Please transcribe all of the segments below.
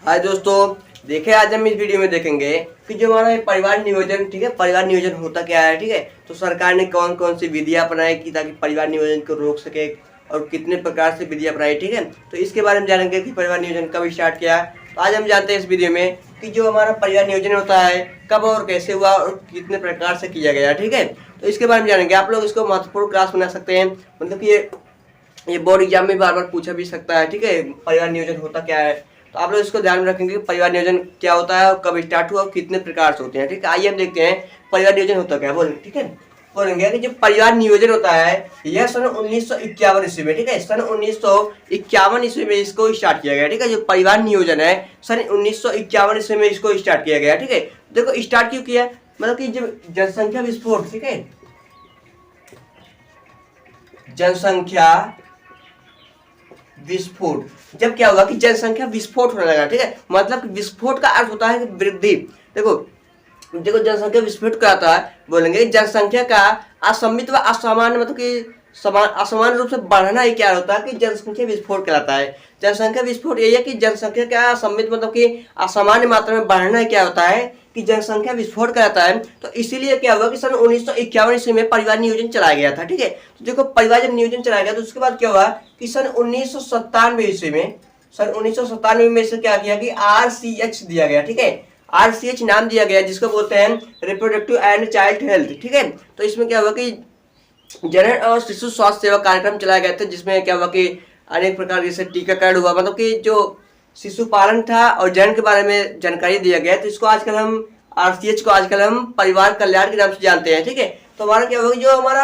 हाय दोस्तों, देखिए आज हम इस वीडियो में देखेंगे कि जो हमारा परिवार नियोजन, ठीक है, परिवार नियोजन होता क्या है। ठीक है, तो सरकार ने कौन कौन सी विधियां अपनाई की ताकि परिवार नियोजन को रोक सके और कितने प्रकार से विधियां अपनाई। ठीक है, तो इसके बारे में जानेंगे कि परिवार नियोजन कब स्टार्ट किया। तो आज हम जानते हैं इस वीडियो में कि जो हमारा परिवार नियोजन होता है कब और कैसे हुआ और कितने प्रकार से किया गया। ठीक है, तो इसके बारे में जानेंगे। आप लोग इसको महत्वपूर्ण क्लास बना सकते हैं, मतलब कि ये बोर्ड एग्जाम में बार बार पूछा भी सकता है। ठीक है, परिवार नियोजन होता क्या है, तो आप लोग इसको ध्यान में रखेंगे कि परिवार नियोजन क्या होता है और कब स्टार्ट हुआ और कितने प्रकार से होते हैं। ठीक है, आइए हम देखते हैं परिवार नियोजन होता क्या है। बोलेंगे, ठीक है, बोलेंगे कि जो परिवार नियोजन होता है यह सन 1951 ईस्वी में, ठीक है, सन 1951 ईस्वी में इसको स्टार्ट किया गया। ठीक है, जो परिवार नियोजन है सन 1951 ईस्वी में इसको स्टार्ट किया गया। ठीक है, देखो स्टार्ट क्यों किया, मतलब कि जब जनसंख्या विस्फोट, ठीक है, जनसंख्या विस्फोट, जब क्या हुआ कि जनसंख्या विस्फोट होने लगा। ठीक है, मतलब विस्फोट का अर्थ होता है कि वृद्धि। देखो देखो जनसंख्या विस्फोट क्या होता है, बोलेंगे जनसंख्या का असमित व असामान्य, मतलब कि असमान रूप से बढ़ना ही क्या होता है कि जनसंख्या विस्फोट कहलाता है। जनसंख्या विस्फोट यही है कि जनसंख्या का असमित, मतलब कि असामान्य मात्रा में बढ़ना ही क्या होता है कि जनसंख्या विस्फोट कहलाता है। तो इसीलिए क्या हुआ कि सन 1951 ईस्वी में परिवार नियोजन चलाया गया था। ठीक है, तो देखो परिवार जब नियोजन चलाया गया तो उसके बाद क्या हुआ कि सन 1997 ईस्वी में, सन 1997 में इसे क्या किया कि RCH दिया गया। ठीक है, RCH नाम दिया गया जिसको बोलते हैं रिप्रोडक्टिव एंड चाइल्ड हेल्थ। ठीक है, तो इसमें क्या हुआ कि जनन और शिशु स्वास्थ्य सेवा कार्यक्रम चलाया गया था, जिसमें क्या हुआ कि अनेक प्रकार जैसे टीकाकरण हुआ, मतलब कि जो शिशु पालन था और जनन के बारे में जानकारी दिया गया। तो इसको आजकल हम RCH को आजकल हम परिवार कल्याण के नाम से जानते हैं। ठीक है, तो हमारा क्या होगा, जो हमारा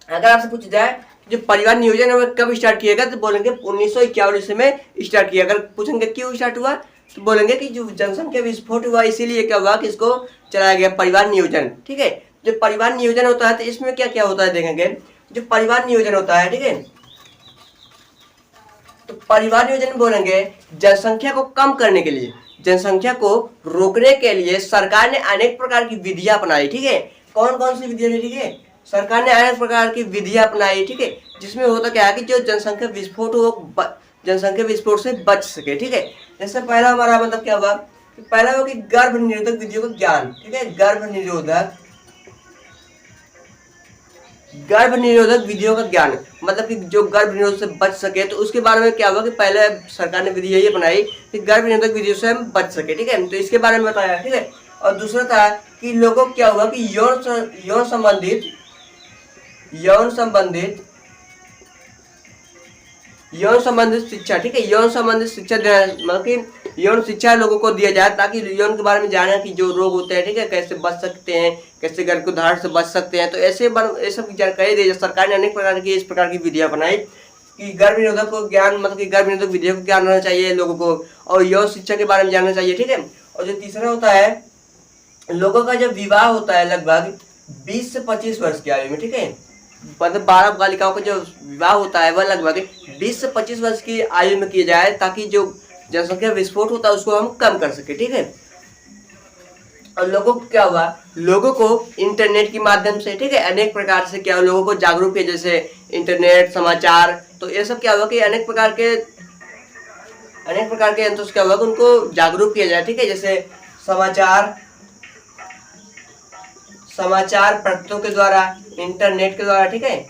अगर आपसे पूछा जाए जो परिवार नियोजन है कब स्टार्ट किया गया, तो बोलेंगे 1951 ईस्वी में स्टार्ट किया। अगर पूछेंगे क्यों स्टार्ट हुआ, तो बोलेंगे कि जो जनसंख्या विस्फोट हुआ इसीलिए क्या हुआ कि इसको चलाया गया परिवार नियोजन। ठीक है, जो परिवार नियोजन होता है तो इसमें क्या क्या होता है देखेंगे। जो परिवार नियोजन होता है, ठीक है, तो परिवार नियोजन बोलेंगे जनसंख्या को कम करने के लिए, जनसंख्या को रोकने के लिए सरकार ने अनेक प्रकार की विधियां अपनाई। ठीक है, कौन कौन सी विधियां, ठीक है, सरकार ने अनेक प्रकार की विधियां अपनाई। ठीक है, जिसमें होता क्या है कि जो जनसंख्या विस्फोट हो, जनसंख्या विस्फोट से बच सके। ठीक है, जैसे पहला हमारा मतलब क्या हुआ, पहला हुआ कि गर्भ निरोधक विधियों का ज्ञान। ठीक है, गर्भ निरोधक विधियों का ज्ञान, मतलब कि जो गर्भ निरोध से बच सके। तो उसके बारे में क्या हुआ कि पहले सरकार ने विधि यही अपनाई कि गर्भ निरोधक विधियों से हम बच सके। ठीक है, तो इसके बारे में बताया। ठीक है, और दूसरा था कि लोगों को क्या हुआ कि यौन संबंधित यौन संबंधित शिक्षा। ठीक है, यौन संबंधित शिक्षा देना, मतलब कि यौन शिक्षा लोगों को दिया जाए ताकि यौन के बारे में जाने कि जो रोग होते हैं, ठीक है, कैसे बच सकते हैं, कैसे गर्भधारण से बच सकते हैं। तो ऐसे ये सब जानकारी दी। सरकार ने अनेक प्रकार की इस प्रकार की विधियां बनाई कि गर्भ निरोधक को ज्ञान, मतलब कि गर्भ निरोधक विधियों को ज्ञान रहना चाहिए लोगों को, और यौन शिक्षा के बारे में जानना चाहिए। ठीक है, और जो तीसरा होता है, लोगों का जब विवाह होता है लगभग 20 से 25 वर्ष की आयु में, ठीक है, मतलब 12 बालिकाओं का जो विवाह होता है वह लगभग 20 से 25 वर्ष की आयु में किया जाए ताकि जो जनसंख्या विस्फोट होता है उसको हम कम कर सके। ठीक है, और लोगों को क्या हुआ, लोगों को इंटरनेट के माध्यम से, ठीक है, अनेक प्रकार से क्या लोगों को जागरूक किया, जैसे इंटरनेट, समाचार। तो ये सब क्या हुआ कि अनेक प्रकार के यंत्रों से क्या हुआ कि उनको जागरूक किया जाए। ठीक है, जैसे समाचार पत्रों के द्वारा, इंटरनेट के द्वारा। ठीक है,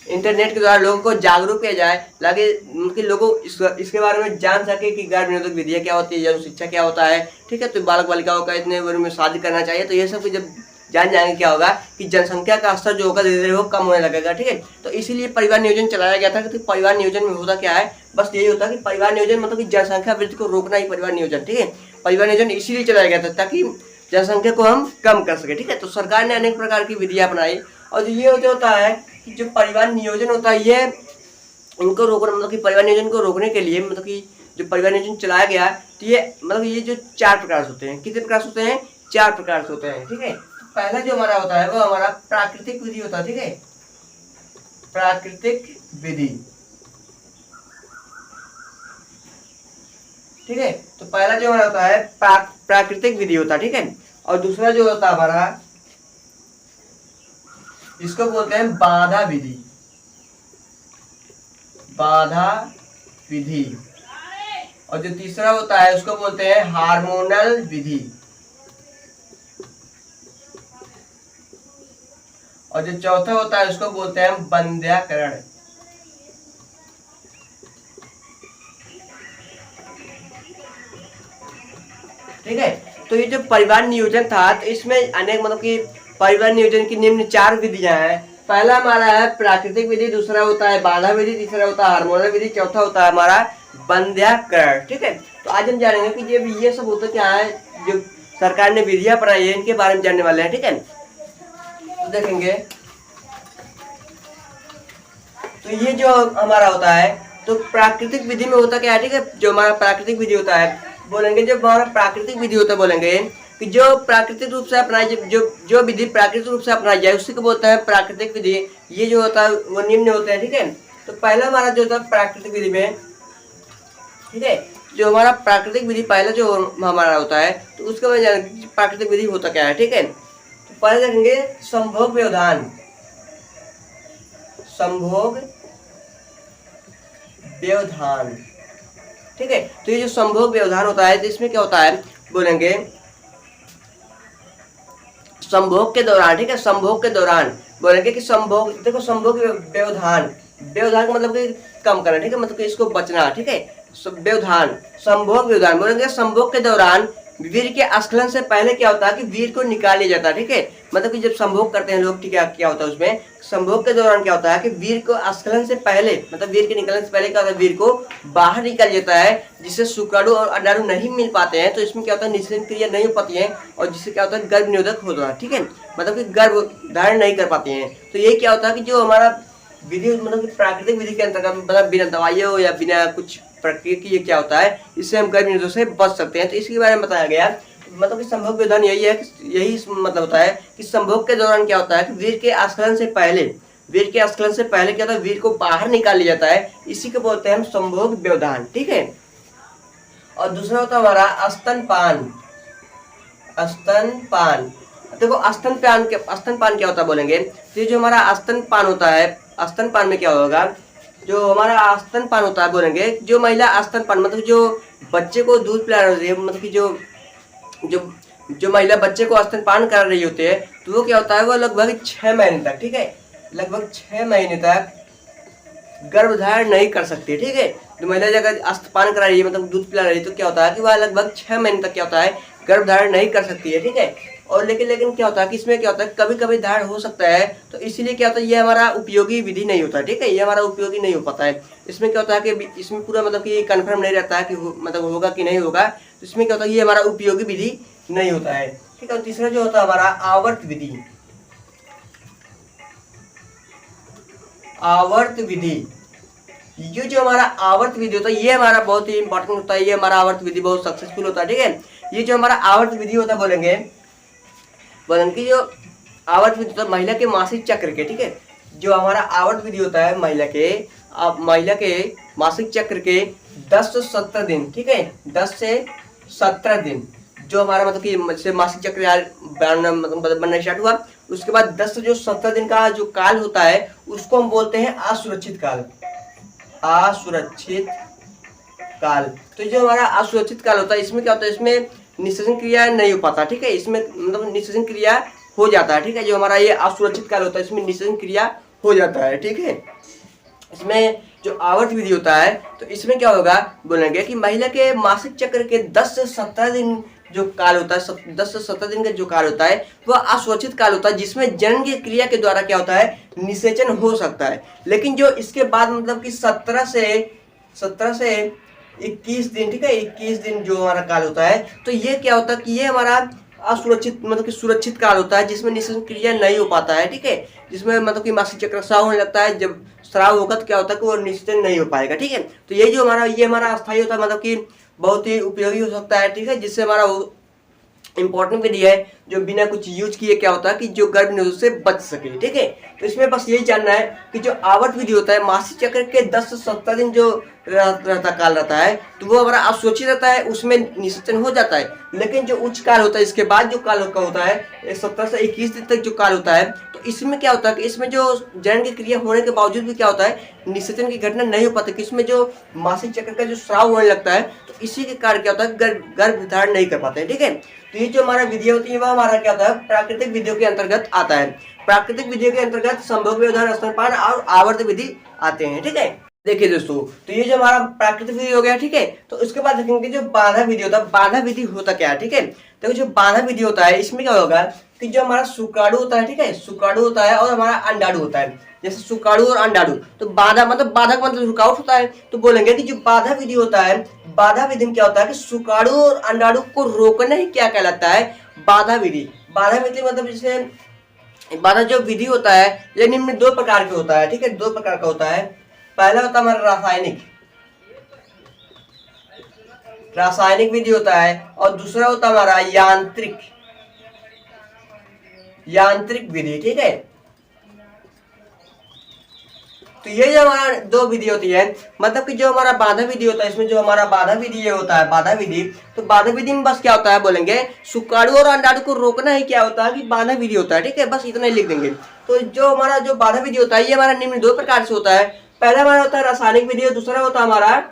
इंटरनेट के द्वारा लोगों को जागरूक किया जाए ताकि उनके लोगों इसके बारे में जान सके कि गर्भ निरोधक विधियां क्या होती है, जन शिक्षा क्या होता है। ठीक है, तो बालक बालिकाओं का इतने उम्र में शादी करना चाहिए। तो ये सब जब जान जाएंगे क्या होगा कि जनसंख्या का स्तर जो होगा धीरे धीरे वो कम होने लगेगा। ठीक है, तो इसीलिए परिवार नियोजन चलाया गया था। तो परिवार नियोजन में होता क्या है, बस यही होता है कि परिवार नियोजन मतलब कि जनसंख्या वृद्धि को रोकना ही परिवार नियोजन। ठीक है, परिवार नियोजन इसीलिए चलाया गया था ताकि जनसंख्या को हम कम कर सके। ठीक है, तो सरकार ने अनेक प्रकार की विधियां अपनाई। और ये होता है कि जो परिवार नियोजन होता है ये इनको रोकना, मतलब कि परिवार नियोजन को रोकने के लिए, मतलब कि जो परिवार नियोजन चलाया गया तो ये मतलब ये जो 4 प्रकार से होते हैं। कितने प्रकार से होते हैं, 4 प्रकार से होते हैं। ठीक है, पहला जो हमारा होता है वो हमारा प्राकृतिक विधि होता है। ठीक है, प्राकृतिक विधि। ठीक है, तो पहला जो हमारा होता है प्राकृतिक विधि होता है। ठीक है, और दूसरा जो होता है हमारा, इसको बोलते हैं बाधा विधि। बाधा विधि। और जो तीसरा होता है उसको बोलते हैं हार्मोनल विधि, और जो चौथा होता है उसको बोलते हैं बंध्याकरण। ठीक है, तो ये जो परिवार नियोजन था तो इसमें अनेक मतलब कि परिवार नियोजन की निम्न 4 विधियां हैं। पहला हमारा है प्राकृतिक विधि, दूसरा होता है बाधा विधि, तीसरा होता है हार्मोनल विधि, चौथा होता है हमारा बंध्याकरण। ठीक है, तो आज हम जानेंगे कि ये सब होता क्या है, जो सरकार ने विधियां अपनाई है इनके बारे में जानने वाले हैं। ठीक है, तो देखेंगे तो ये जो हमारा होता है तो प्राकृतिक विधि में होता क्या है। ठीक है, जो हमारा प्राकृतिक विधि होता है बोलेंगे, जब हमारा प्राकृतिक विधि होता है बोलेंगे कि जो प्राकृतिक रूप से अपनाई जो विधि प्राकृतिक रूप से अपनाई जाए उसी को बोलते हैं प्राकृतिक विधि। ये जो होता है वो निम्न होते हैं। ठीक है, तो पहला हमारा जो होता है प्राकृतिक विधि में, ठीक है, जो हमारा प्राकृतिक विधि पहला जो हमारा होता है तो उसके बाद जानेंगे प्राकृतिक विधि होता क्या है। ठीक है, तो पहले देखेंगे संभोग व्यवधान, संभोग व्यवधान। ठीक है, तो ये जो संभोग व्यवधान होता है तो इसमें क्या होता है बोलेंगे संभोग के दौरान। ठीक है, संभोग के दौरान बोलेंगे कि संभोग, देखो संभोग व्यवधान, व्यवधान का मतलब कि कम करना। ठीक है, मतलब कि इसको बचना। ठीक है, व्यवधान, संभोग व्यवधान बोलेंगे संभोग के दौरान वीर के स्खलन से पहले क्या होता है कि वीर को निकाल लिया जाता है। ठीक है, मतलब कि जब संभोग करते हैं लोग, ठीक है, क्या होता है उसमें संभोग के दौरान क्या होता है कि वीर को स्खलन से पहले, मतलब वीर के निकलने से पहले क्या होता है वीर को बाहर निकाल जाता है, जिससे शुक्राणु और अंडाणु नहीं मिल पाते हैं, तो इसमें क्या होता है निषेचन क्रिया नहीं हो पाती है और जिससे क्या होता है गर्भ निरोधक होता है। ठीक है, मतलब कि गर्भ धारण नहीं कर पाती है। तो ये क्या होता है कि जो हमारा विधि मतलब कि प्राकृतिक विधि के अंतर्गत, मतलब बिना दवाइयों या बिना कुछ प्रक्रिया की ये क्या होता है, इससे हम गर्भ निरोधक से बच सकते हैं। तो इसके बारे में बताया गया, मतलब कि संभोग व्यवधान यही है कि यही मतलब होता है कि संभोग के दौरान क्या होता है कि वीर के स्खलन से पहले, वीर के स्खलन से पहले क्या होता है वीर को बाहर निकाल लिया जाता है, इसी को बोलते हैं हम संभोग व्यवधान। ठीक है, और दूसरा होता है हमारा स्तनपान, स्तनपान। देखो स्तनपान क्या होता है बोलेंगे, तो जो हमारा स्तनपान होता है, स्तनपान में क्या होगा, जो हमारा स्तनपान होता है बोलेंगे जो महिला स्तनपान मतलब जो बच्चे को दूध पिला रही है, मतलब कि जो जो जो महिला बच्चे को स्तनपान कर रही होती है तो वो क्या होता है वो लगभग 6 महीने तक, ठीक है, लगभग 6 महीने तक गर्भधारण नहीं कर सकती। ठीक है, तो महिला अगर स्तनपान करा रही है मतलब दूध पिला रही है तो क्या होता है कि वह लगभग 6 महीने तक क्या होता है गर्भधारण नहीं कर सकती है। ठीक है, और लेकिन क्या होता है कि इसमें क्या होता है कभी कभी धारण हो सकता है, तो इसीलिए क्या होता है ये हमारा उपयोगी विधि नहीं होता। ठीक है, ये हमारा उपयोगी नहीं हो पाता है। इसमें क्या होता है कि इसमें पूरा मतलब कि कंफर्म नहीं रहता है कि मतलब होगा कि नहीं होगा, तो इसमें क्या होता है ये हमारा उपयोगी विधि नहीं होता है। ठीक है, और तीसरा जो होता है हमारा आवर्त विधि, आवर्त विधि। ये जो हमारा आवर्त विधि होता है ये हमारा बहुत ही इंपॉर्टेंट होता है, ये हमारा आवर्त विधि बहुत सक्सेसफुल होता है। ठीक है, ये जो हमारा आवर्त विधि होता है बोलेंगे जो आवर्त विधि होता है महिला के मासिक चक्र के, ठीक है, जो हमारा आवर्त विधि होता है महिला के मासिक चक्र के 10 से 17 दिन, ठीक है, 10 से 17 दिन जो हमारा मतलब कि से मासिक चक्र बनना स्टार्ट हुआ, उसके बाद 10 से जो 17 दिन का जो काल होता है उसको हम बोलते हैं असुरक्षित काल, असुरक्षित काल। तो जो हमारा असुरक्षित काल होता है इसमें क्या होता है, इसमें निषेचन क्रिया नहीं हो पाता। ठीक है, इसमें मतलब निषेचन क्रिया हो जाता है। ठीक है, जो हमारा ये असुरक्षित काल होता है इसमें निषेचन क्रिया हो जाता है। ठीक है, इसमें जो आवर्त विधि होता है तो इसमें क्या होगा बोलेंगे कि महिला के मासिक चक्र के 10 से 17 दिन जो काल होता है, 10 से 17 दिन का जो काल होता है वह असुरक्षित काल होता है, जिसमें जनन की क्रिया के द्वारा क्या होता है निषेचन हो सकता है। लेकिन जो इसके बाद मतलब कि 17 से 21 दिन, ठीक है, 21 दिन जो हमारा काल होता है तो ये क्या होता है कि ये हमारा असुरक्षित मतलब कि सुरक्षित काल होता है, जिसमें निषेचन क्रिया नहीं हो पाता है। ठीक है, जिसमें मतलब कि मासिक चक्र स्राव होने लगता है, जब स्राव होगा तो क्या होता है कि वो निषेचन नहीं हो पाएगा। ठीक है, तो ये हमारा अस्थायी होता है, मतलब कि बहुत ही उपयोगी हो सकता है। ठीक है, जिससे हमारा इम्पोर्टेंट विधि है जो बिना कुछ यूज किए क्या होता है कि जो गर्भ निरोध से बच सके। ठीक है, तो इसमें बस यही जानना है कि जो आवर्त विधि होता है मासिक चक्र के 10 से 17 दिन जो रहता काल रहता है तो वो हमारा असुरक्षित रहता है, उसमें निषेचन हो जाता है। लेकिन जो उच्च काल होता है इसके बाद जो काल का होता है 17 से 21 दिन तक जो काल होता है, तो इसमें क्या होता है कि इसमें जो जनन की क्रिया होने के बावजूद भी क्या होता है निषेचन की घटना नहीं हो पाती, कि इसमें जो मासिक चक्र का जो स्राव होने लगता है तो इसी के कारण क्या होता है गर्भ धारण नहीं कर पाते हैं। ठीक है, तो ये जो हमारा विधि होती है वह हमारा क्या होता है प्राकृतिक विधियों के अंतर्गत आता है। प्राकृतिक विधियों के अंतर्गत संभोग व्यवधान, स्तनपान और आवर्त विधि आते हैं। ठीक है, देखिए दोस्तों, तो ये जो हमारा प्राकृतिक विधि हो गया। ठीक है, तो उसके बाद देखेंगे जो बाधा विधि होता है। बाधा विधि होता क्या है? ठीक है, तो जो बाधा विधि होता है इसमें क्या होगा कि जो हमारा शुक्राणु होता है, ठीक है, शुक्राणु होता है और हमारा अंडाणु होता है। जैसे शुक्राणु और अंडाणु, तो बाधा मतलब बाधक मतलब रुकावट होता है। तो बोलेंगे कि जो बाधा विधि होता है, बाधा विधि में क्या होता है कि शुक्राणु और अंडाणु को रोकना ही क्या कहलाता है? बाधा विधि। बाधा विधि मतलब जैसे बाधा जो विधि होता है ये निम्न दो प्रकार के होता है। ठीक है, दो प्रकार का होता है। पहला होता है हमारा रासायनिक विधि होता है और दूसरा होता है हमारा यांत्रिक विधि। ठीक है, तो ये जो हमारा दो विधि होती है, मतलब कि जो हमारा बाधा विधि होता है इसमें जो हमारा बाधा विधि ये होता है बाधा विधि, तो बाधा विधि में बस क्या होता है बोलेंगे शुक्राणु और अंडाणु को रोकना ही क्या होता है कि बाधा विधि होता है। ठीक है, बस इतना ही लिख देंगे। तो जो हमारा जो बाधा विधि होता है ये हमारा निम्न दो प्रकार से होता है। पहला हमारा होता है रासायनिक विधि और दूसरा होता है हमारा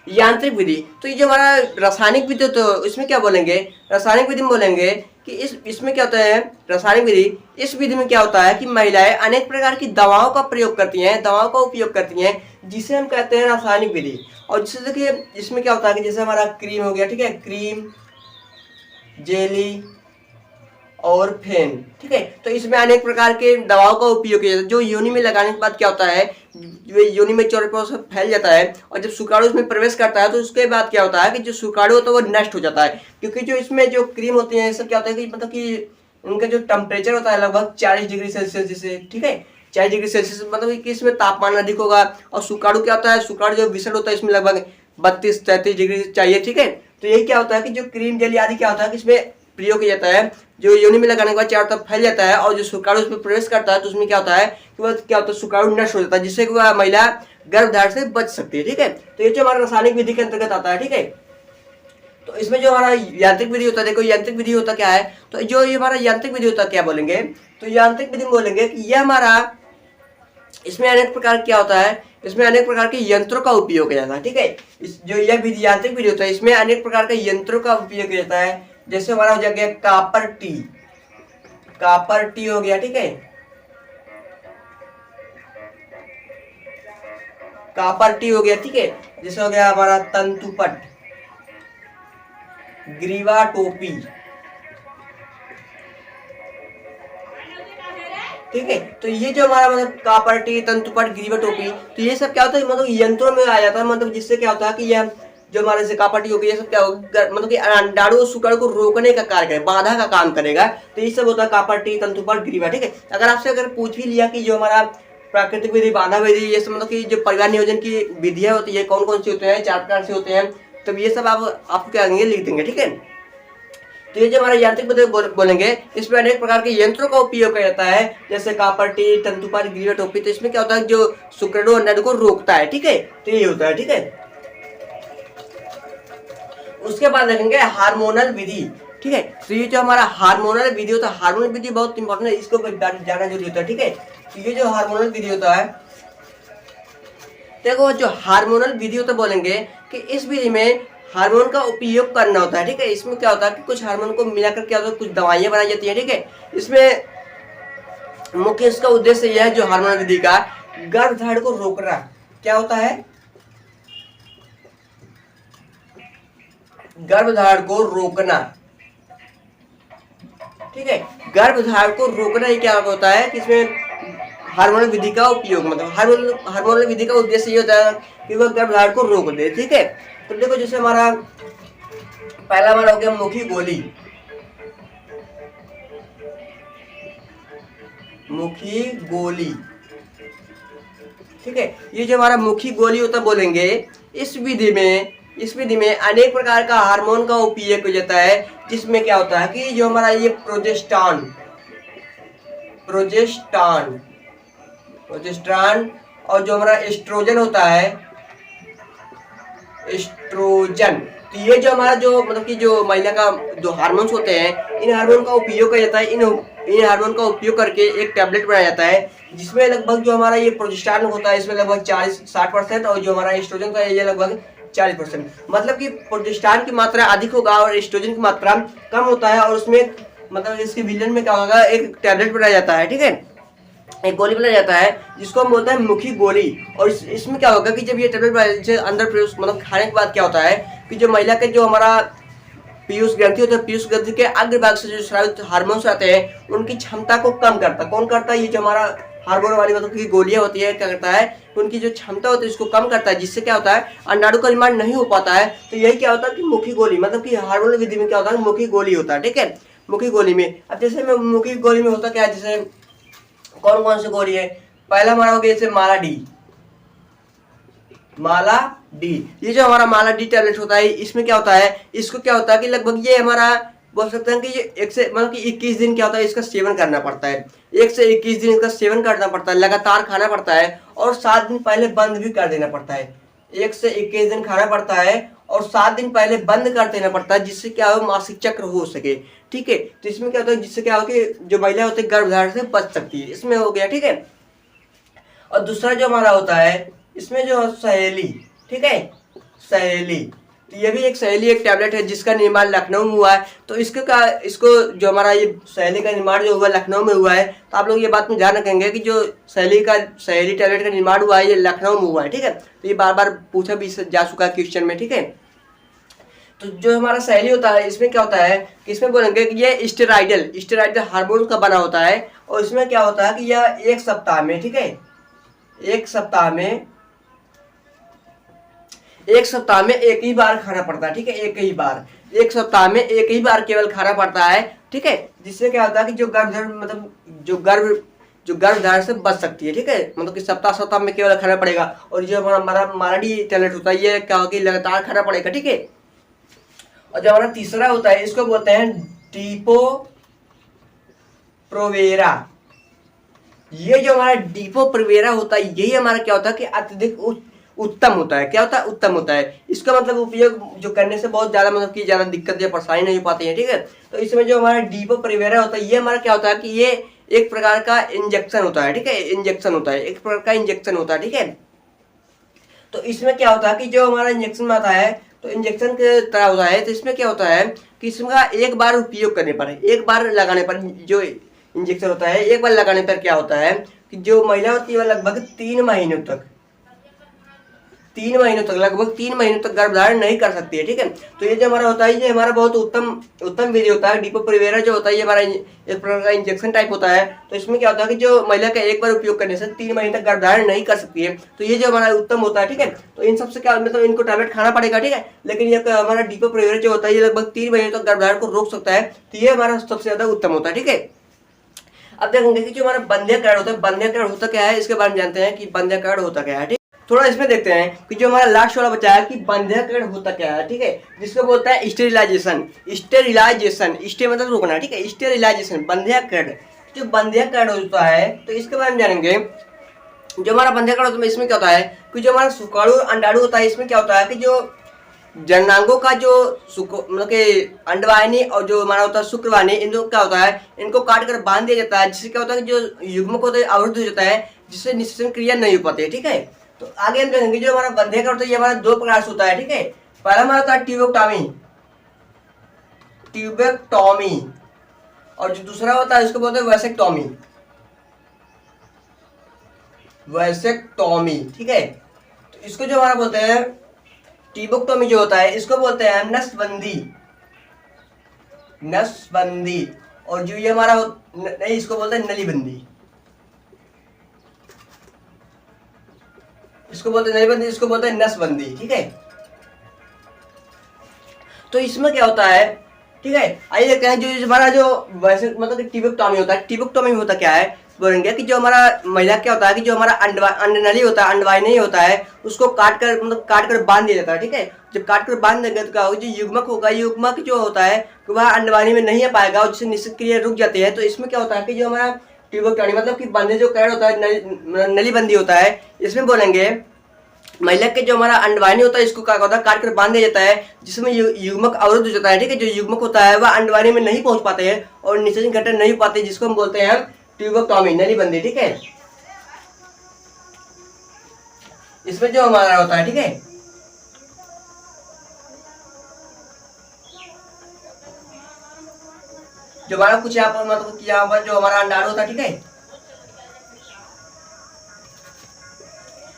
यांत्रिक विधि। तो ये जो हमारा रासायनिक विधि तो इसमें क्या बोलेंगे, रासायनिक विधि में बोलेंगे कि इसमें क्या होता है रासायनिक विधि, इस विधि में क्या होता है कि महिलाएं अनेक प्रकार की दवाओं का प्रयोग करती हैं, दवाओं का उपयोग करती हैं, जिसे हम कहते हैं रासायनिक विधि। और जिससे देखिए इसमें क्या होता है कि जैसे हमारा क्रीम हो गया, ठीक है, क्रीम, जेली और फेन। ठीक है, तो इसमें अनेक प्रकार के दवाओं का उपयोग किया जाता है, जो योनि में लगाने के बाद क्या होता है योनि में चारों से फैल जाता है और जब शुक्राणु उसमें प्रवेश करता है तो उसके बाद क्या होता है कि जो शुक्राणु होता है वो नष्ट हो जाता है। क्योंकि जो इसमें जो क्रीम होती है सब क्या होता है कि मतलब कि उनका जो टेम्परेचर होता है लगभग 40 डिग्री सेल्सियस जैसे। ठीक है, 40 डिग्री सेल्सियस मतलब कि इसमें तापमान अधिक होगा। और शुक्राणु क्या होता है, शुक्राणु जो विषण होता है इसमें लगभग 32-33 डिग्री चाहिए। ठीक है, तो यही क्या होता है कि जो क्रीम जेली आदि क्या होता है कि इसमें प्रयोग किया जाता है, जो योनि में लगाने के बाद चारों तरफ फैल जाता है और जो शुक्राणु उसमें प्रवेश करता है तो उसमें क्या होता है कि वह क्या होता है शुक्राणु नष्ट हो जाता है, जिससे कि वह महिला गर्भधारण से बच सकती है। ठीक है, तो ये जो हमारा रासायनिक विधि के अंतर्गत आता है। ठीक है, तो इसमें जो हमारा यांत्रिक विधि होता है, देखो यांत्रिक विधि होता क्या है, तो जो ये हमारा यांत्रिक विधि होता है क्या बोलेंगे, तो यांत्रिक विधि में बोलेंगे कि यह हमारा इसमें अनेक प्रकार क्या होता है, इसमें अनेक प्रकार के यंत्रों का उपयोग किया जाता है। ठीक है, इस जो यह विधि यांत्रिक विधि होता है इसमें अनेक प्रकार के यंत्रों का उपयोग किया जाता है। जैसे हमारा हो जाएगा कापर टी हो गया। ठीक है, कापर टी हो गया। ठीक है, जैसे हो गया हमारा तंतुपट, ग्रीवा टोपी। ठीक है, तो ये जो हमारा मतलब कापर टी, तंतुपट, ग्रीवा टोपी, तो ये सब क्या होता है मतलब यंत्रों में आ जाता है। मतलब जिससे क्या होता है कि यह जो हमारे से कापाटी हो गई ये सब क्या होगा मतलब कि अंडाणु और शुक्राणु को रोकने का कार्य करेगा, बाधा का काम करेगा। तो ये सब होता है कापाटी, तंतुपट, ग्रीवा। ठीक है, अगर आपसे अगर पूछ भी लिया कि जो हमारा प्राकृतिक विधि, बाधा विधि, ये सब मतलब कि जो परिवार नियोजन की विधियां होती है कौन कौन सी होते हैं, 4 प्रकार से होते हैं, तब ये सब आपको क्या करेंगे लिख देंगे। ठीक है, तो ये जो हमारा यांत्रिक विधि बोलेंगे इसमें अनेक प्रकार के यंत्रों का उपयोग किया जाता है, जैसे कापरटी, तंतुपट, ग्रीवा टोपी। तो इसमें क्या होता है जो शुक्राणु अंडाणु को रोकता है। ठीक है, तो ये होता है। ठीक है, उसके बाद देखेंगे हार्मोनल विधि। ठीक है, तो ये जो हमारा हार्मोनल विधि होता है, हार्मोनल विधि बहुत इंपॉर्टेंट है, इसको जानना जरूरी होता है। ठीक है, तो ये जो हार्मोनल विधि होता है, देखो जो हार्मोनल विधि होता है बोलेंगे कि इस विधि में हार्मोन का उपयोग करना होता है। ठीक है, इसमें क्या होता है कि कुछ हार्मोन को मिलाकर क्या होता है कुछ दवाइयां बनाई जाती है। ठीक है, इसमें मुख्य इसका उद्देश्य यह है जो हार्मोनल विधि का गर्भधारण को रोकना। क्या होता है, गर्भधारण को रोकना। ठीक है, गर्भधारण को रोकना ही क्या होता है कि इसमें हार्मोनल विधि का उपयोग मतलब हार्मोनल विधि का उद्देश्य ये होता है कि वह गर्भधारण को रोक दे। ठीक है, तो देखो जैसे हमारा पहला हमारा हो गया मुखी गोली, मुखी गोली। ठीक है, ये जो हमारा मुखी गोली होता बोलेंगे इस विधि में इस विधि में अनेक प्रकार का हार्मोन का उपयोग किया जाता है, जिसमें क्या होता है कि जो हमारा ये प्रोजेस्टेरॉन प्रोजेस्टेरॉन प्रोजेस्टेरॉन और जो हमारा एस्ट्रोजन होता है, एस्ट्रोजन, तो ये जो हमारा जो मतलब कि जो महिला का जो हार्मोन्स होते हैं, इन हार्मोन का उपयोग किया जाता है। इन हार्मोन का उपयोग करके एक टैबलेट बनाया जाता है, जिसमें लगभग जो हमारा ये प्रोजेस्टेरॉन होता है इसमें लगभग 40-60% और जो हमारा एस्ट्रोजन का ये लगभग 40%। मतलब कि प्रोजेस्टेरॉन की मात्रा अधिक होगा और एस्ट्रोजन की मात्रा कम होता है, और उसमें मतलब इसके विलन में क्या होगा, एक टैबलेट बनाया जाता है, ठीक है, एक गोली बनाया जाता है जिसको हम बोलते हैं मुखी गोली। और इसमें क्या होगा कि जब ये टैबलेट अंदर प्रवेश मतलब खाने के बाद क्या होता है कि जो महिला के जो हमारा पीयूष ग्रंथि होता है, पीयूष ग्रंथि के अग्र भाग से जो स्रावित हार्मोन्स आते हैं उनकी क्षमता को कम करता है। कौन करता है? ये जो हमारा हार्मोन वाली मतलब की गोलियां होती है, क्या करता है, उनकी जो क्षमता होती है इसको कम करता है, जिससे क्या होता है अंडाणु का निर्माण नहीं हो पाता है। तो यही क्या होता है कि मुखी गोली मतलब कि हार्मोन विधि में क्या होता है, मुखी गोली होता है, ठीक है। मुखी गोली में अब जैसे में मुखी गोली में होता क्या है, जैसे कौन कौन सी गोली है, पहला हमारा हो गया जैसे माला डी, माला डी, ये जो हमारा माला डी टैबलेट होता है इसमें क्या होता है, इसको क्या होता है कि लगभग ये हमारा बोल सकते हैं कि ये 1 से मतलब कि 21 दिन क्या होता है इसका सेवन करना पड़ता है। 1 से 21 दिन इसका सेवन करना पड़ता है, लगातार खाना पड़ता है और 7 दिन पहले बंद भी कर देना पड़ता है। 1 से 21 दिन खाना पड़ता है और 7 दिन पहले बंद कर देना पड़ता है, जिससे क्या हो मासिक चक्र हो सके, ठीक है। तो इसमें क्या होता है, जिससे क्या हो कि जो महिला होती है गर्भधारण से बच सकती है, इसमें हो गया, ठीक है। और दूसरा जो हमारा होता है इसमें जो सहेली, ठीक है, सहेली, तो ये भी एक सहेली एक टैबलेट है जिसका निर्माण लखनऊ में हुआ है। तो इसको जो हमारा ये सहेली का निर्माण जो हुआ लखनऊ में हुआ है, तो आप लोग ये बात में ध्यान रखेंगे कि जो सहेली टैबलेट का निर्माण हुआ है ये लखनऊ में हुआ है, ठीक है। तो ये बार बार पूछा भी जा चुका है क्वेश्चन में, ठीक है। तो जो हमारा सहेली होता है इसमें क्या होता है कि इसमें बोलेंगे कि ये स्टेरॉइडल हार्मोन का बना होता है, और इसमें क्या होता है कि यह 1 सप्ताह में, ठीक है, 1 सप्ताह में 1 सप्ताह में एक ही बार खाना पड़ता है, ठीक है, एक ही बार, 1 सप्ताह में एक ही बार केवल खाना पड़ता है, ठीक है। जिससे क्या होता है कि जो गर्भधारण मतलब जो गर्भधारण से बच सकती है, ठीक है, मतलब कि सप्ताह में केवल खाना पड़ेगा। और जो हमारा मालाडी टैबलेट होता है ये क्या होगा कि लगातार खाना पड़ेगा, ठीक है। और जो हमारा तीसरा होता है इसको बोलते हैं डीपो प्रोवेरा। ये जो हमारा डीपो प्रोवेरा होता है यही हमारा क्या होता है कि अत्यधिक उत्तम होता है। क्या होता है? उत्तम होता है। इसका मतलब उपयोग जो करने से बहुत ज्यादा मतलब कि ज्यादा दिक्कत या परेशानी नहीं पाती है, ठीक है। तो इसमें जो हमारा डीपो प्रोवेरा होता है ये हमारा क्या होता है कि ये एक प्रकार का इंजेक्शन होता है, ठीक है, इंजेक्शन होता है, एक प्रकार का इंजेक्शन होता है, ठीक है। तो इसमें क्या होता है कि जो हमारा इंजेक्शन में आता है तो इंजेक्शन के तरह होता है। तो इसमें क्या होता है कि इसका एक बार उपयोग करने पर, एक बार लगाने पर, जो इंजेक्शन होता है एक बार लगाने पर क्या होता है कि जो महिला होती है वह लगभग 3 महीनों तक लगभग 3 महीनों तक गर्भधारण नहीं कर सकती है, ठीक है। तो ये जो हमारा होता है ये हमारा बहुत उत्तम विधि होता है। डीपो प्रोवेरा जो होता है ये हमारा एक प्रकार का इंजेक्शन टाइप होता है। तो इसमें क्या होता है कि जो महिला का एक बार उपयोग करने से 3 महीने तक गर्भधारण नहीं कर सकती है। तो ये जो हमारा उत्तम होता है, ठीक है। तो इन सबसे क्या मतलब इनको टैबलेट खाना पड़ेगा, ठीक है, लेकिन ये हमारा डीपो प्रोवेरा जो होता है ये लगभग 3 महीने तक गर्भधारण को रोक सकता है। तो ये हमारा सबसे ज्यादा उत्तम होता है, ठीक है। अब देखेंगे कि जो हमारा बंध्यकरण होता है, बंध्यकरण होता क्या है इसके बारे में जानते हैं कि बंध्यकरण होता क्या है, ठीक। थोड़ा इसमें देखते हैं कि जो हमारा लास्ट वाला बचा है कि बंध्यकरण होता क्या है, ठीक है, जिसको बोलते हैं स्टेरिलाइजेशन मतलब रोकना, ठीक है, स्टेरिलाइजेशन बंध्यकरण। जो बंध्यकरण होता है तो इसके बारे में जानेंगे। जो हमारा बंध्यकरण होता है इसमें क्या होता है कि जो हमारा शुक्राणु अंडाणु होता है इसमें क्या होता है कि जो जननांगों का जो मतलब कि अंडवाहिनी और जो हमारा होता है शुक्रवाहिनी, इनको क्या होता है इनको काट कर बांध दिया जाता है, जिससे क्या होता है कि जो युग्मक होता है अवरुद्ध हो जाता है, जिससे निषेचन क्रिया नहीं हो पाती है, ठीक है। तो आगे हम देखेंगे जो हमारा बंध्यकरण होता है ये हमारा 2 प्रकार से होता है, ठीक है। पहला हमारा होता है ट्यूबेक्टॉमी और जो दूसरा होता है इसको बोलते हैं वैसेक्टॉमी, ठीक है। तो इसको जो हमारा बोलते हैं ट्यूबेक्टॉमी जो होता है इसको बोलते हैं नसबंदी, और जो ये हमारा नहीं इसको बोलते हैं नलीबंदी, इसको बोलते हैं नलीबंदी, इसको बोलते हैं नसबंदी, ठीक है। तो इसमें क्या होता है, ठीक है, आइए देखते हैं जो हमारा जो वैसे मतलब ट्यूबेक्टॉमी होता है। ट्यूबेक्टॉमी होता क्या है बोलेंगे कि जो हमारा महिला क्या होता है कि जो हमारा अंडनली होता है, अंडवाहिनी नहीं होता है, उसको काट कर मतलब काट कर बांध दिया जाता है। ठीक है, जब काट कर बांध देंगे तो क्या होगा, जो युग्मक होगा, युग्मक जो होता है कि वह अंडवाहिनी में नहीं आ पाएगा और जिससे निश्चित क्रिया रुक जाती है। तो इसमें क्या होता है कि जो हमारा ट्यूबोक्टोमी मतलब कि बंधे जो कैड होता है, नली बंदी होता है, इसमें बोलेंगे महिला के जो हमारा अंडवाहिनी होता है इसको क्या होता है काट कर बांध दिया जाता है, जिसमें युग्मक अवरुद्ध हो जाता है। ठीक है, जो युग्मक होता है वह अंडवाहिनी में नहीं पहुंच पाते हैं और निषेचन घटन नहीं हो पाते, जिसको हम बोलते हैं ट्यूबोक्टोमी, नली बंदी। ठीक है, इसमें जो हमारा होता है, ठीक है, जो हमारा कुछ यहाँ पर मतलब यहाँ पर जो हमारा अंडाणु होता है, ठीक है,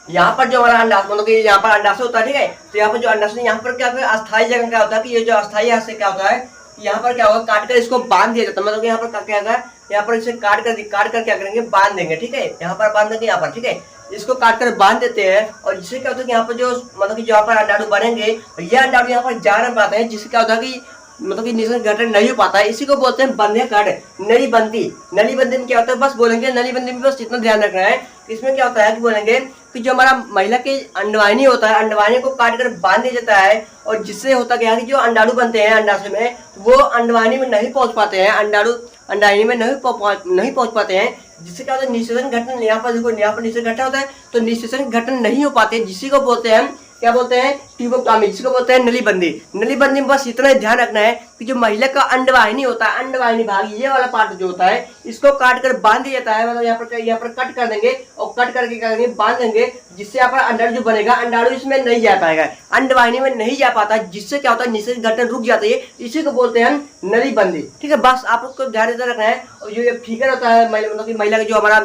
यहाँ पर जो हमारा अंडाशय मतलब कि यहाँ पर अंडाशय होता है। ठीक है, तो यहाँ पर जो अंडाशय यहाँ पर क्या होता है, अस्थायी जगह क्या होता है कि ये जो अस्थायी से क्या होता है, यहाँ पर क्या होगा काट कर इसको बांध दिया जाता है। मतलब यहाँ पर क्या होगा, यहाँ पर इसे काट कर क्या करेंगे, बांध देंगे। ठीक है, यहाँ पर बांध देंगे, यहाँ पर, ठीक है, इसको काट कर बांध देते हैं और जिससे क्या होता है कि यहाँ पर जो मतलब कि यहाँ पर अंडाणु बनेंगे, ये अंडाणु यहाँ पर जा नहीं पाते हैं, जिससे क्या होता है कि मतलब कि निषेचन घटन नहीं हो पाता है। इसी को बोलते हैं बंधे कण, नली बंदी। नली बंदी में क्या होता है, बस बोलेंगे नली बंदी में बस इतना ध्यान रखना है, इसमें क्या होता है कि बोलेंगे कि जो हमारा महिला के अंडवाहिनी होता है, अंडवाहिनी को काट कर बांध दिया जाता है और जिससे होता क्या है कि जो अंडाणु बनते हैं अंडाशय में, वो अंडवाहिनी में नहीं पहुंच पाते हैं, अंडाहिनी में नहीं पहुंच पाते हैं, जिससे क्या होता है निषेचन घटन। यहाँ पर देखो, यहाँ पर निषेचन घटन होता है तो निषेचन घटन नहीं हो पाते, जिसी को बोलते हैं क्या बोलते हैं, ट्यूबोक्टोमी, जिसको बोलते हैं नली बंदी। नली बंदी में बस इतना ही ध्यान रखना है कि जो महिला का अंडवाहिनी होता है, अंडवाहिनी भाग, ये वाला पार्ट जो होता है, इसको काट कर बांध दिया जाता है। मतलब यहाँ पर कट कर देंगे और कट करके क्या करेंगे, बांध देंगे, जिससे यहाँ पर अंडाणु जो बनेगा, अंडाणु इसमें नहीं जा पाएगा, अंडवाहिनी में नहीं जा पाता, जिससे क्या होता है निषेचन घटन रुक जाती है। इसी को बोलते हैं नली बंदी। ठीक है, बस आप लोग को ध्यान रखना है। और जो ये फिगर होता है मतलब कि महिला का जो हमारा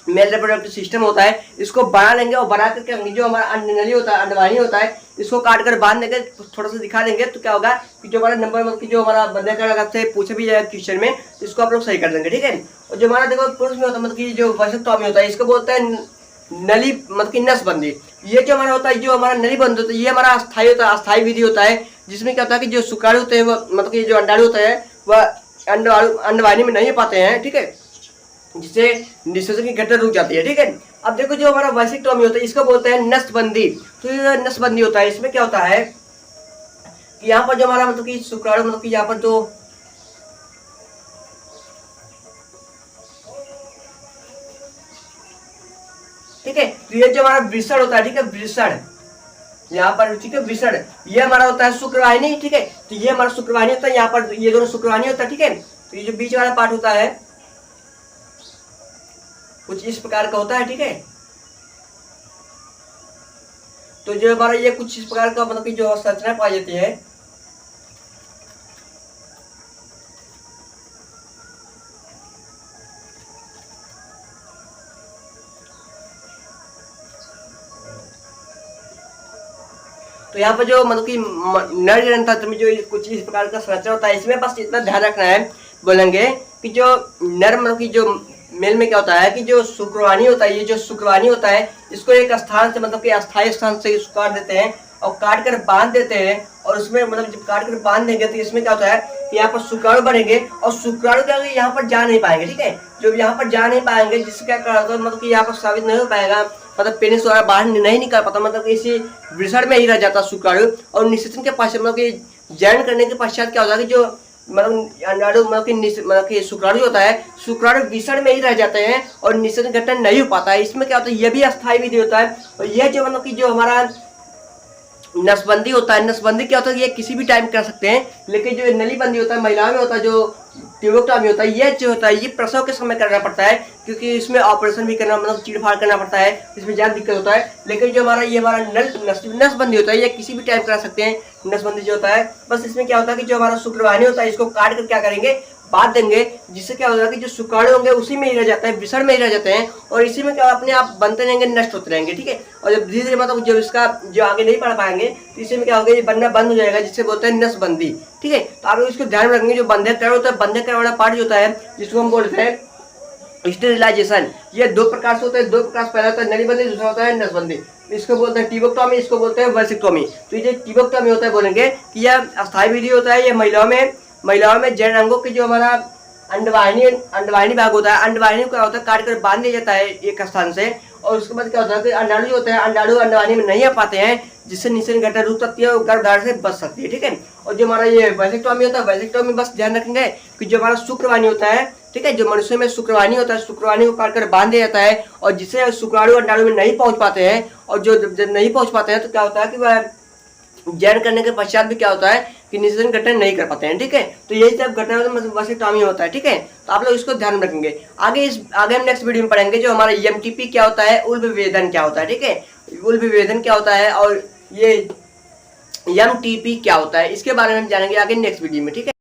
मेल रिप्रोडक्टिव सिस्टम होता है, इसको बना लेंगे और बना करके जो हमारा अंडनली होता है, अंडवाहिनी होता है, इसको काट कर बांध देंगे, थोड़ा सा दिखा देंगे, तो क्या होगा कि जो हमारा नंबर मतलब कि जो हमारा बंदे का से पूछे भी जाएगा क्वेश्चन में, तो इसको आप लोग सही कर देंगे। ठीक है, और जो हमारा देखो पुरुष में होता है मतलब कि जो वसक्टोमी होता है, इसको बोलते हैं नली मतलब कि नसबंदी। ये जो हमारा होता है, जो हमारा नली बंद होता है, ये हमारा अस्थायी होता है, अस्थायी विधि होता है, जिसमें क्या होता है कि जो शुक्राणु होते हैं मतलब कि जो अंडाणु होता है वह अंडवाहिनी में नहीं पाते हैं। ठीक है, जिससे निषेचन की घटना रुक जाती है। ठीक है, अब देखो जो हमारा वैसिक्टोमी होता है, इसको बोलते हैं नसबंदी। तो ये नसबंदी होता है, इसमें क्या होता है कि यहाँ पर जो हमारा मतलब कि शुक्राणु मतलब कि यहाँ पर जो ठीक है, तो ये जो हमारा वृषण होता है, ठीक है, वृषण यहाँ पर, ठीक है, वृषण, ये हमारा होता है शुक्रवाहिनी। ठीक है, तो ये हमारा शुक्रवाहिनी होता है, यहाँ पर ये दोनों शुक्रवाहिनी होता है। ठीक है, तो ये जो बीच वाला पार्ट होता है कुछ इस प्रकार का होता है। ठीक है, तो जो हमारा ये कुछ इस प्रकार का मतलब कि जो संरचना पाई जाती है, तो यहाँ पर जो मतलब कि नर जनतंत्र में जो कुछ इस प्रकार का संरचना होता है, इसमें बस इतना ध्यान रखना है, बोलेंगे कि जो नर मतलब कि जो मेल में क्या होता है कि जो शुक्रवाहिनी होता है, ये जो शुक्रवाहिनी होता है, इसको एक स्थान से मतलब कि अस्थायी स्थान से काट देते हैं और काट कर बांध देते हैं, और उसमें मतलब जब काट कर बांध देंगे तो इसमें क्या होता है कि यहाँ पर शुक्राणु बनेंगे और शुक्राणु क्या होगा, यहाँ पर जा नहीं पाएंगे। ठीक है, जो यहाँ पर जा नहीं पाएंगे, जिससे क्या होता है मतलब कि यहाँ पर साबित नहीं हो पाएगा, मतलब पेनिस द्वारा बाहर नहीं निकल पाता, मतलब इसी वृषण में ही रह जाता शुक्राणु। और निषेचन के पश्चात मतलब कि जैन करने के पश्चात क्या होता है कि जो मतलब अंडाणु मतलब कि शुक्राणु होता है, शुक्राणु वृषण में ही रह जाते हैं और निषेचन घटन नहीं हो पाता है। इसमें क्या होता है, यह भी अस्थायी विधि होता है। और यह जो मतलब कि जो हमारा नसबंदी होता है, नसबंदी क्या होता है, ये किसी भी टाइम कर सकते हैं, लेकिन जो नली बंदी होता है महिलाओं में होता है, जो ट्यूबोक्टोमी होता है, ये जो होता है ये प्रसव के समय करना पड़ता है, क्योंकि इसमें ऑपरेशन भी करना मतलब चीड़-फाड़ करना पड़ता है, इसमें ज़्यादा दिक्कत होता है। लेकिन जो हमारा ये हमारा नसबंदी होता है, ये किसी भी टाइम करा सकते हैं। नसबंदी जो होता है, बस इसमें क्या होता है कि जो हमारा शुक्रवाहिनी होता है, इसको काट कर क्या करेंगे, बांध देंगे, जिससे क्या होगा कि जो शुक्राणु होंगे उसी में ही रह जाता है, वृषण में ही रह जाते हैं, और इसी में क्या अपने आप बनते रहेंगे, नष्ट होते रहेंगे। ठीक है, और जब धीरे धीरे मतलब जब इसका जो आगे नहीं पढ़ पाएंगे तो इसी में क्या होगा, ये बनना बंद हो जाएगा, जिससे बोलते हैं नसबंदी। ठीक है, तो आप लोग इसको ध्यान में रखेंगे। जो बंधक होता है, बंधक वाला पार्ट होता है, जिसको हम बोलते हैं स्टेरिलाइजेशन, ये दो प्रकार से होता है। दो प्रकार से, पहला होता है नलीबंदी, दूसरा होता है नसबंदी। इसको बोलते हैं ट्यूबोक्टोमी, इसको बोलते हैं वैसिक्टोमी। तो ये ट्यूबोक्टोमी होता है, बोलेंगे कि यह अस्थायी विधि होता है। ये महिलाओं में जैन अंगों की जो हमारा अंडवाहिनी भाग होता है। अंडवाहिनी को क्या होता है, काट कर बांध दिया जाता है एक स्थान से, और उसके बाद क्या होता है कि अंडाणु जो होते हैं, अंडाणु अंडवाहिनी में नहीं आ पाते हैं, जिससे निषेचन घटना रुक सकती है और गर्भधारण से बच सकती है। ठीक है, और जो हमारा ये वैसेक्टोमी होता है, वैसेक्टोमी बस ध्यान रखेंगे कि जो हमारा शुक्रवाणी होता है, ठीक है, जो मनुष्य में शुक्रवाणी होता है, शुक्रवाणी को काट कर बांध दिया जाता है, और जिससे शुक्राणु अंडाणु में नहीं पहुंच पाते हैं, और जो जब नहीं पहुंच पाते हैं तो क्या होता है कि वह जैन करने के पश्चात भी क्या होता है कि निषेचन घटना नहीं कर पाते हैं। ठीक है, तो यही सब घटना वैसेक्टोमी होता है। ठीक है, तो आप लोग इसको ध्यान रखेंगे। आगे हम नेक्स्ट वीडियो में पढ़ेंगे जो हमारा एमटीपी क्या होता है, उल्ब विभेदन क्या होता है। ठीक है, उल्ब विभेदन क्या होता है और ये एमटीपी क्या होता है, इसके बारे में हम जानेंगे आगे नेक्स्ट वीडियो में। ठीक है।